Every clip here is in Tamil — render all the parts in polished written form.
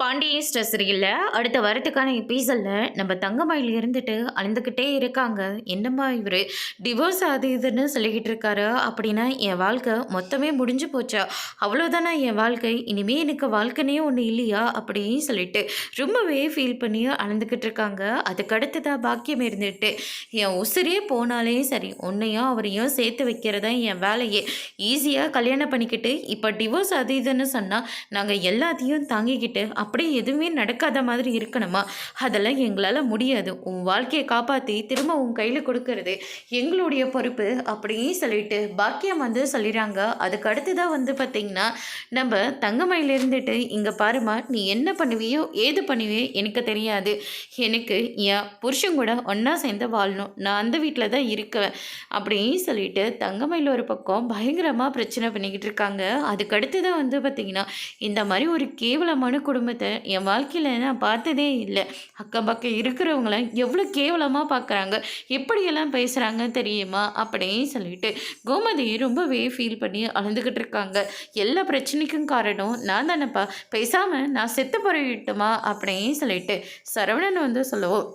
பாண்டியன் ஸ்டர் சீரியல்ல அடுத்த வாரத்துக்கான எபிசோடில் நம்ம தங்கமயில் இருந்துட்டு அழுந்துக்கிட்டே இருக்காங்க. என்னம்மா இவர் டிவோர்ஸ் அது இதுன்னு சொல்லிக்கிட்டு இருக்காரு அப்படின்னா என் வாழ்க்கை மொத்தமே முடிஞ்சு போச்சா, அவ்வளோதானா என் வாழ்க்கை, இனிமே எனக்கு வாழ்க்கைனே ஒன்று இல்லையா அப்படின்னு சொல்லிட்டு ரொம்பவே ஃபீல் பண்ணி அழுந்துக்கிட்டு இருக்காங்க. அதுக்கடுத்து தான் பாக்கியம் இருந்துட்டு என் உசிரியே போனாலே சரி உன்னையும் அவரையும் சேர்த்து வைக்கிறதா என் வேலையே, ஈஸியாக கல்யாணம் பண்ணிக்கிட்டு இப்போ டிவோர்ஸ் அது இதுன்னு சொன்னால் நாங்கள் எல்லாத்தையும் தாங்கிக்கிட்டு அப்படியே எதுவுமே நடக்காத மாதிரி இருக்கணுமா, அதெல்லாம் எங்களால் முடியாது. உன் வாழ்க்கையை காப்பாற்றி திரும்ப உன் கையில் கொடுக்கறது எங்களுடைய பொறுப்பு அப்படின்னு சொல்லிட்டு பாக்கியம் வந்து சொல்லிடுறாங்க. அதுக்கு அடுத்து தான் வந்து பார்த்திங்கன்னா நம்ம தங்கமயில் இருந்துட்டு இங்கே பாருமா, நீ என்ன பண்ணுவியோ ஏது பண்ணுவியோ எனக்கு தெரியாது, எனக்கு என் புருஷன் கூட ஒன்றா சேர்ந்து வாழணும், நான் அந்த வீட்டில் தான் இருக்குவேன் அப்படின்னு சொல்லிட்டு தங்கமயில் ஒரு பக்கம் பயங்கரமாக பிரச்சனை பண்ணிக்கிட்டு இருக்காங்க. அதுக்கடுத்து தான் வந்து பார்த்திங்கன்னா இந்த மாதிரி ஒரு கேவலமான குடும்பத்தை என் வாழ்க்கையில் நான் பார்த்ததே இல்லை, அக்கம் பக்கம் இருக்கிறவங்கள எவ்வளோ கேவலமாக பார்க்குறாங்க, எப்படியெல்லாம் பேசுகிறாங்க தெரியுமா அப்படின்னு சொல்லிட்டு கோமதி ரொம்பவே ஃபீல் பண்ணி அழுந்துக்கிட்டு இருக்காங்க. எல்லா பிரச்சனைக்கும் காரணம் நான் தானேப்பா, பேசாமல் நான் செத்து போயிட்டுமா அப்படின்னு சொல்லிட்டு சரவணன் வந்து சொல்லுவோம்.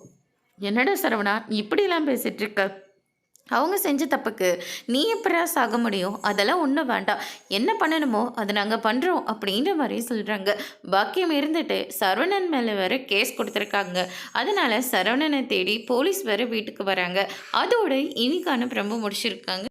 என்னடா சரவணா இப்படிலாம் பேசிகிட்டு இருக்க, அவங்க செஞ்ச தப்புக்கு நீ எப்படா சாக முடியும், அதெல்லாம் ஒன்றும் வேண்டாம், என்ன பண்ணணுமோ அதை நாங்கள் பண்ணுறோம் அப்படின்ற மாதிரி சொல்கிறாங்க. பாக்கியம் இருந்துட்டு சரவணன் மேலே வேறு கேஸ் கொடுத்துருக்காங்க. அதனால் சரவணனை தேடி போலீஸ் வேறு வீட்டுக்கு வராங்க. அதோடு இன்னைக்கான பிரம்பு முடிச்சிருக்காங்க.